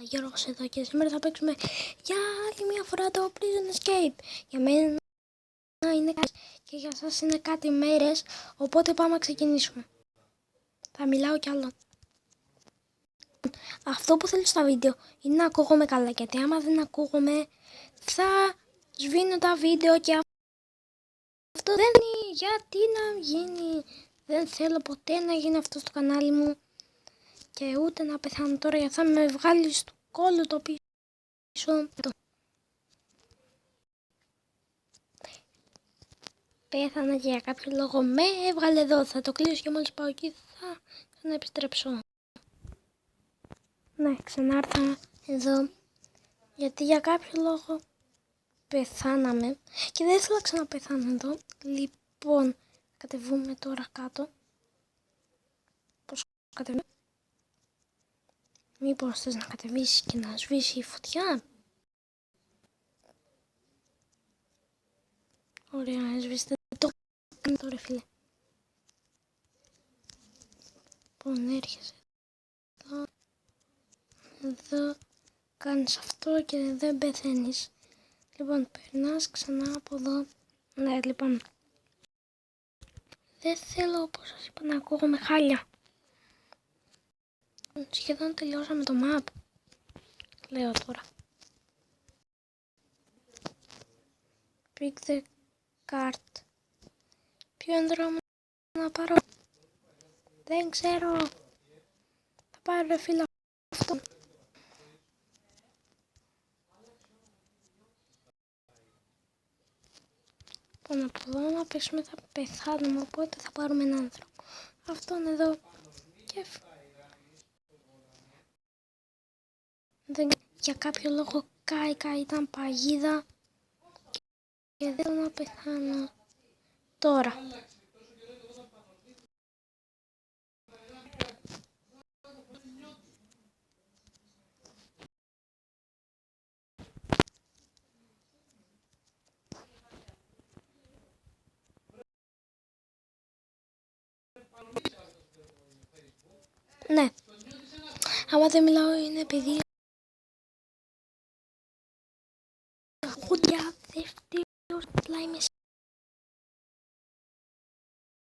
Γιώργος εδώ και σήμερα θα παίξουμε για άλλη μια φορά το Prison Escape. Για μένα είναι κάτι και για σας είναι κάτι μέρες, οπότε πάμε να ξεκινήσουμε. Θα μιλάω κι άλλο. Αυτό που θέλω στα βίντεο είναι να ακούγομαι καλά, γιατί άμα δεν ακούγομαι θα σβήνω τα βίντεο και αυτό δεν είναι γιατί να γίνει. Δεν θέλω ποτέ να γίνει αυτό στο κανάλι μου και ούτε να πεθάνω τώρα, γιατί θα με βγάλει στο κόλλο το πίσω. Πέθανα και για κάποιο λόγο με έβγαλε εδώ. Θα το κλείσω και μόλις πάω εκεί θα ξαναεπιστρέψω. Ναι, ξανάρθα εδώ γιατί για κάποιο λόγο πεθάναμε και δεν ήθελα να ξαναπεθάνω εδώ. Λοιπόν, κατεβούμε τώρα κάτω. Πώς κατεβούμε? Μήπως θες να κατεβήσεις και να σβήσει η φωτιά? Ωραία, σβήστε το. Τώρα φίλε. Λοιπόν, έρχεσαι εδώ, κάνεις αυτό και δεν πεθαίνεις. Λοιπόν, περνάς ξανά από εδώ. Ναι, λοιπόν. Δεν θέλω, όπως σας είπα, να ακούγομαι χάλια. Σχεδόν τελειώσαμε το map. Λέω τώρα. Pick the card. Ποιον δρόμο να πάρω? Δεν ξέρω. Θα πάρω ρε φίλε αυτό. Λοιπόν, από εδώ να πέσουμε θα πεθάνουμε, οπότε θα πάρουμε έναν άνθρωπο. Αυτόν εδώ. Και για κάποιο λόγο κάηκα, ήταν παγίδα και δεν θέλω να πεθάνω τώρα. Ναι, άμα δεν μιλάω είναι επειδή έχω διαδευτεί απλά είμαι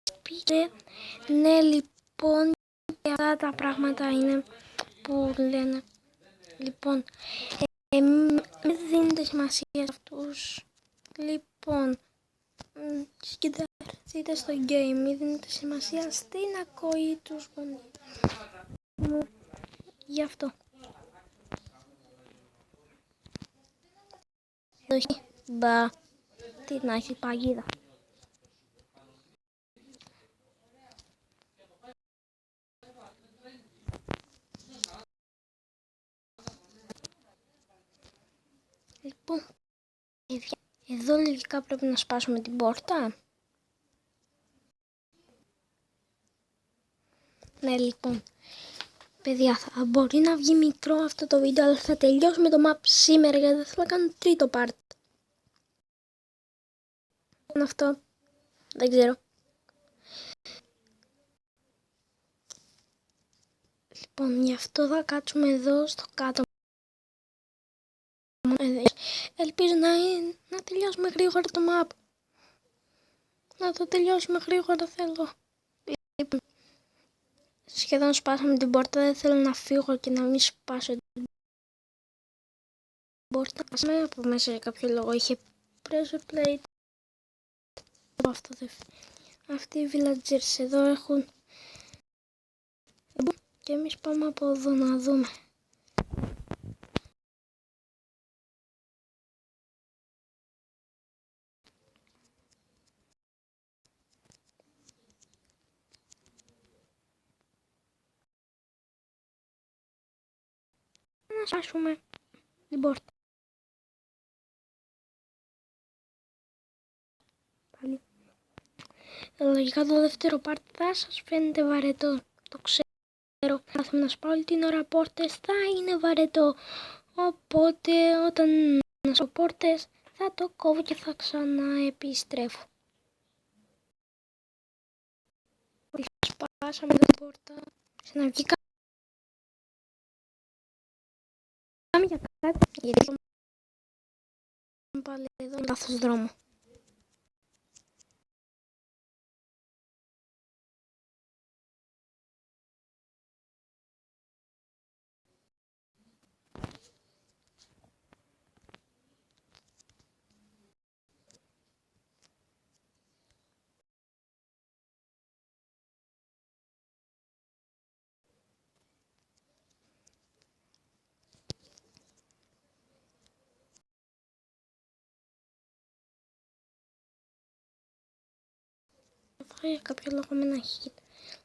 σπίτι. Ναι, λοιπόν, και αυτά τα πράγματα είναι που λένε. Λοιπόν, μην δίνετε σημασία σε αυτούς. Λοιπόν, κοιτάξτε στο game, μην δίνετε σημασία στην ακοή τους γονείς μου. Γι' αυτό. Όχι, μπα, τι να έχει παγίδα. Λοιπόν, εδώ λογικά πρέπει να σπάσουμε την πόρτα. Ναι, λοιπόν, παιδιά, θα μπορεί να βγει μικρό αυτό το βίντεο, αλλά θα τελειώσουμε το map σήμερα, γιατί δεν θέλω να κάνω τρίτο part. Αυτό, δεν ξέρω. Λοιπόν, γι' αυτό θα κάτσουμε εδώ στο κάτω. Ελπίζω να τελειώσουμε γρήγορα το map. Να το τελειώσουμε γρήγορα θέλω. Λοιπόν, σχεδόν σπάσαμε την πόρτα, δεν θέλω να φύγω και να μην σπάσω την πόρτα. Από μέσα για κάποιο λόγο είχε pressure plate. Αυτοί οι villagers εδώ έχουν. Και εμείς πάμε από εδώ να δούμε. Να σπάσουμε την πόρτα. Πάλι. Λογικά το δεύτερο part θα σας φαίνεται βαρετό. Το ξέρω. Θα να σπάω όλη την ώρα πόρτες θα είναι βαρετό. Οπότε όταν να σπάω πόρτες θα το κόβω και θα ξαναεπιστρέφω. Σπάσαμε την πόρτα. Ξαναβγήκα. για κάτι, γιατί πάλι εδώ λάθος δρόμο. Θα για κάποιο λόγο με ένα hit.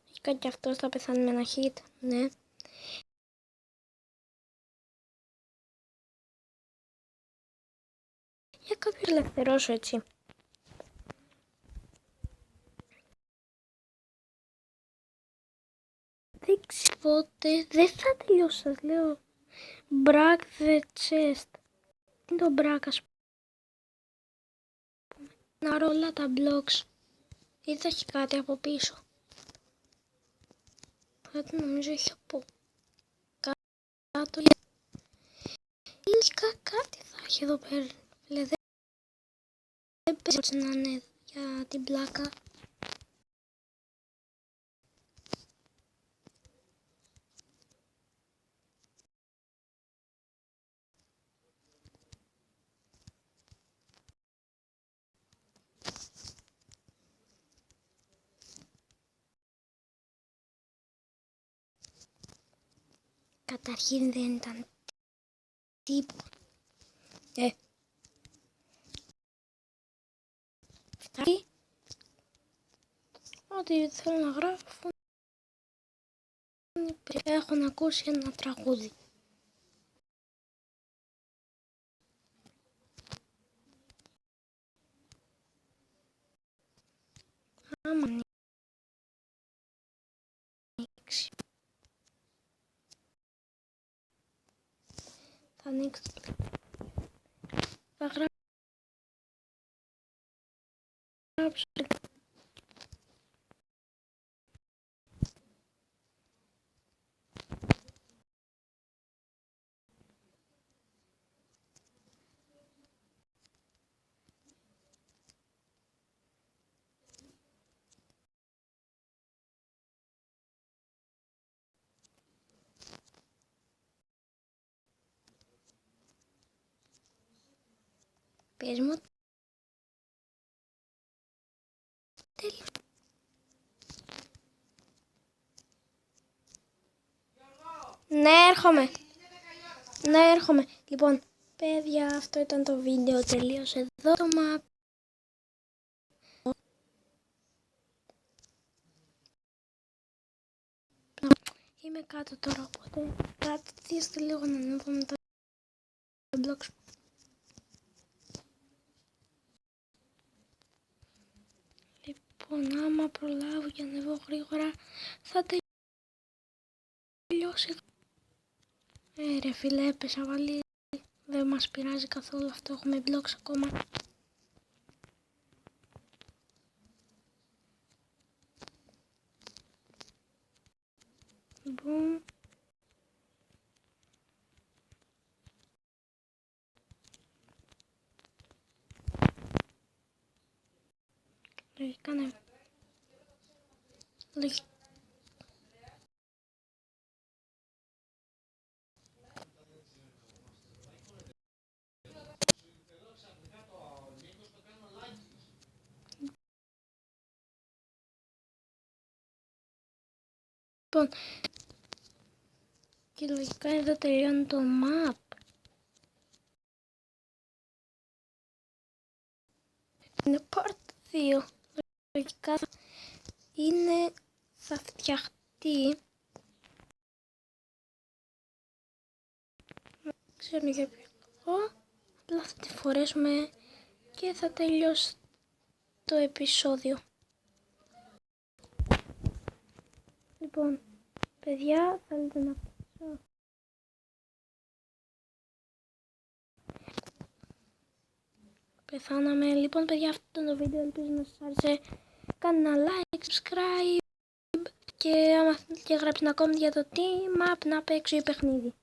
Λογικά και αυτός θα πεθάνει με ένα hit, ναι. Για κάποιο ελευθερώσω έτσι. Δεν ξέρω πότε, δεν θα τελειώσω, σας λέω. Brag the chest. Τι είναι το brag, ας πούμε. Να ρόλα τα blocks. Ή θα έχει κάτι από πίσω. Κάτι νομίζω έχει από κάτω. Λογικά κάτι θα έχει εδώ πέρα. Δεν πες να είναι για την πλάκα. Καταρχήν δεν ήταν τίποτα. Φτάνει. Ό,τι θέλω να γράφω. Έχω να ακούσει ένα τραγούδι. Άμα ανοίξει. Θα ανοίξει. Θα γράψω. Πες μου. Τέλος. Ναι, έρχομαι. Λοιπόν, παιδιά, αυτό ήταν το βίντεο. Τελείωσε εδώ το map. Είμαι κάτω τώρα, οπότε καθίστε λίγο να ανέβουμε τα blocks. Λοιπόν, άμα προλάβω και ανέβω γρήγορα, θα τελειώσει. Ρε φίλε, έπεσα βάλει. Δεν μας πειράζει καθόλου αυτό, έχουμε blocks ακόμα. Boom. Λογικά ναι. Λοιπόν, και λογικά εδώ τελειώνει το map. Είναι part 2. Λογικά θα φτιαχτεί. Δεν ξέρω για ποιο λόγο. Απλά θα τη φορέσουμε και θα τελειώσει το επεισόδιο. Λοιπόν, παιδιά, θέλετε να πέσω. Πεθάναμε. Λοιπόν, παιδιά, αυτό ήταν το βίντεο. Ελπίζω να σας άρεσε. Κάντε ένα like, subscribe και άμα θέλετε γράψτε ένα comment για το τι map να παίξω ή παιχνίδι.